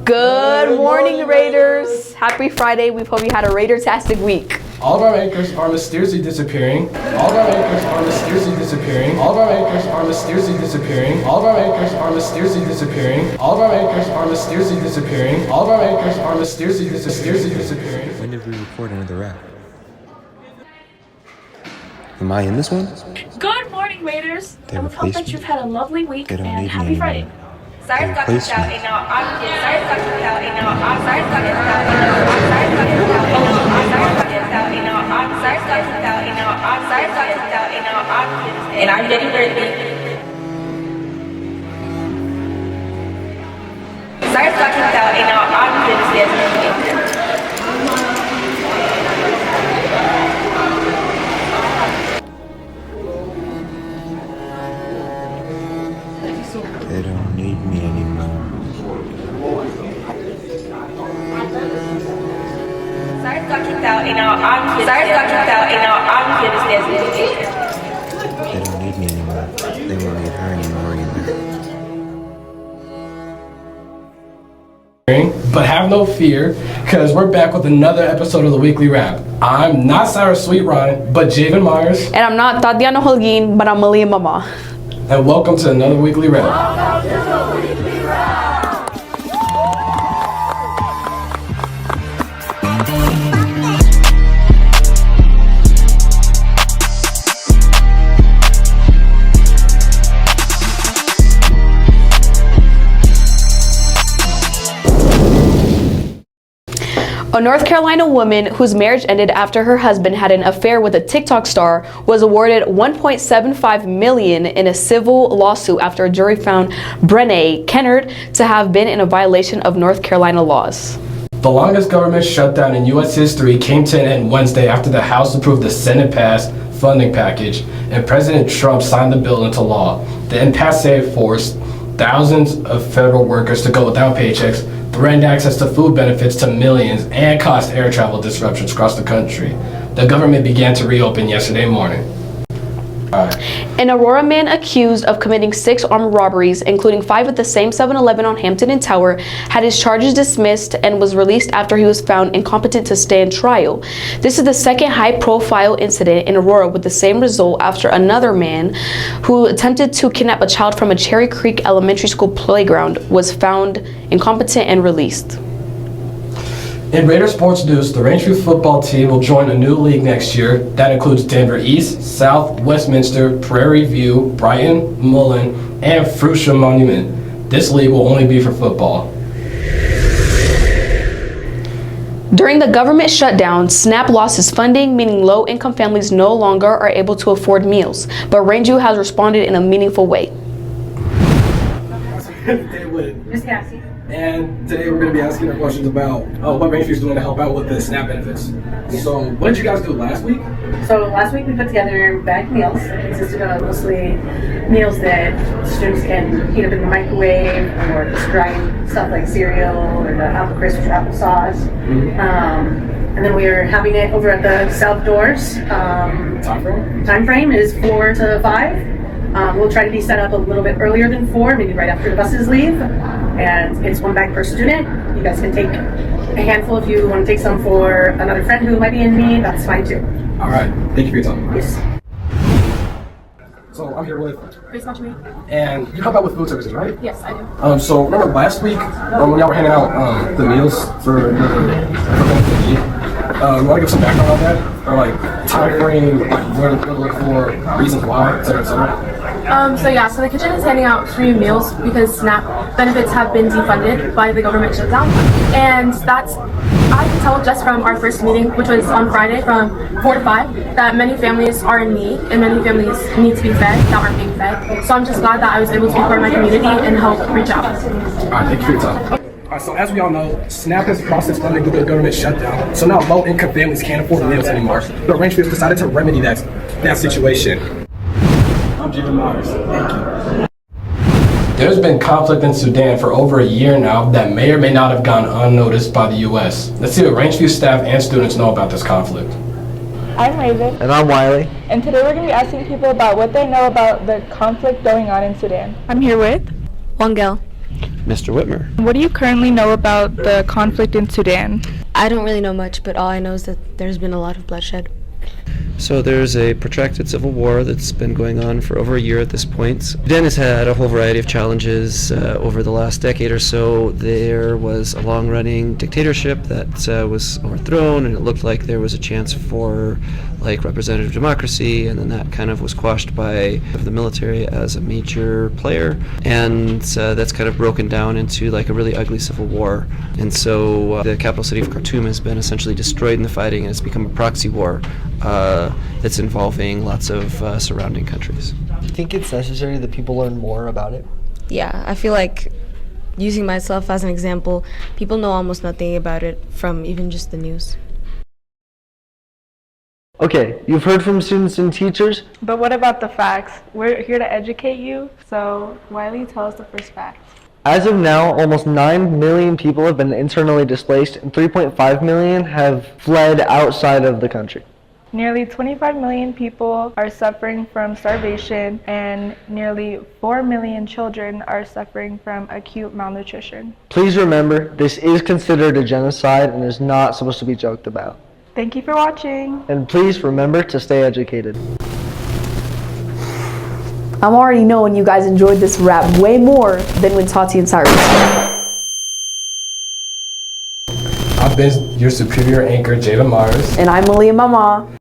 Good morning, Raiders. Happy Friday. We hope you had a Raider-tastic week. All of our anchors are mysteriously disappearing. All of our anchors are mysteriously disappearing. All of our anchors are mysteriously disappearing. All of our anchors are mysteriously disappearing. All of our anchors are mysteriously disappearing. All of our anchors are mysteriously disappearing. When did we record another rap? Am I in this one? Good morning, Raiders. They I hope replaced that me? you've had a lovely week They don't and need me happy Friday. anymore. They replaced me. And I'm getting thirsty. Sorry, talking about, you know, I'm getting thirsty. They don't need me anymore. Sorry, talking about, you know, I'm getting thirsty. They don't need me anymore. They won't need her anymore either. But have no fear, because we're back with another episode of the Weekly Wrap. I'm not Cyrus Sweetrine, but Javen Myers. And I'm not Tatiana Holguin, but I'm Malia Mama. And welcome to another Weekly Wrap. A North Carolina woman whose marriage ended after her husband had an affair with a TikTok star was awarded $1.75 million in a civil lawsuit after a jury found Brené Kennard to have been in a violation of North Carolina laws. The longest government shutdown in U.S. history came to an end Wednesday after the House approved the Senate-passed funding package and President Trump signed the bill into law. The impasse forced thousands of federal workers to go without paychecks, threatened access to food benefits to millions, and caused air travel disruptions across the country. The government began to reopen yesterday morning. An Aurora man accused of committing 6 armed robberies, including 5 at the same 7-Eleven on Hampton and Tower, had his charges dismissed and was released after he was found incompetent to stand trial. This is the second high-profile incident in Aurora with the same result after another man who attempted to kidnap a child from a Cherry Creek Elementary School playground was found incompetent and released. In Raider sports news, the Rangeview football team will join a new league next year that includes Denver East, South, Westminster, Prairie View, Brighton, Mullen, and Frutia Monument. This league will only be for football. During the government shutdown, SNAP lost its funding, meaning low-income families no longer are able to afford meals. But Rangeview has responded in a meaningful way. Miss Cassie. And today we're going to be asking our questions about what Rangeview is doing to help out with the SNAP benefits. So what did you guys do last week? So last week we put together bagged meals. It consisted of mostly meals that students can heat up in the microwave or just dry stuff like cereal or the apple crisp or applesauce. And then we are having it over at the South Doors. Time frame is 4 to 5. We'll try to be set up a little bit earlier than 4, maybe right after the buses leave. And it's 1 bag per student. You guys can take a handful if you want to take some for another friend who might be in need. That's fine too. All right. Thank you for your time. Yes. So I'm here with, Grace Matchme. and you help out with food services, right? Yes, I do. So remember last week when y'all were handing out the meals for the you want to give some background on that? Or like time frame, where to look for, reasons why, et cetera, et cetera? So the kitchen is handing out free meals because SNAP benefits have been defunded by the government shutdown. And that's, I can tell just from our first meeting, which was on Friday from 4 to 5, that many families are in need and many families need to be fed that aren't being fed. So I'm just glad that I was able to be part of my community and help reach out. All right, thank you for your time. All right, so as we all know, SNAP has lost its funding due to the government shutdown. So now low-income families can't afford meals anymore. But Rangeview has decided to remedy that situation. I'm Javen Myers. Thank you. There's been conflict in Sudan for over a year now that may or may not have gone unnoticed by the U.S. Let's see what Rangeview staff and students know about this conflict. I'm Raven. And I'm Wiley. And today we're going to be asking people about what they know about the conflict going on in Sudan. I'm here with Wangel. Mr. Whitmer. What do you currently know about the conflict in Sudan? I don't really know much, but all I know is that there's been a lot of bloodshed. So there's a protracted civil war that's been going on for over a year at this point. Sudan has had a whole variety of challenges over the last decade or so. There was a long-running dictatorship that was overthrown, and it looked like there was a chance for like representative democracy, and then that kind of was quashed by the military as a major player, and that's kind of broken down into like a really ugly civil war. And so the capital city of Khartoum has been essentially destroyed in the fighting, and it's become a proxy war that's involving lots of surrounding countries. Do you think it's necessary that people learn more about it? Yeah, I feel like, using myself as an example, people know almost nothing about it from even just the news. Okay, you've heard from students and teachers. But what about the facts? We're here to educate you, so Wiley, tell us the first fact. As of now, almost 9 million people have been internally displaced and 3.5 million have fled outside of the country. Nearly 25 million people are suffering from starvation, and nearly 4 million children are suffering from acute malnutrition. Please remember, this is considered a genocide and is not supposed to be joked about. Thank you for watching. And please remember to stay educated. I'm already knowing you guys enjoyed this rap way more than when Tati and Cyrus. I've been your superior anchor, Jada Mars. And I'm Malia Mama.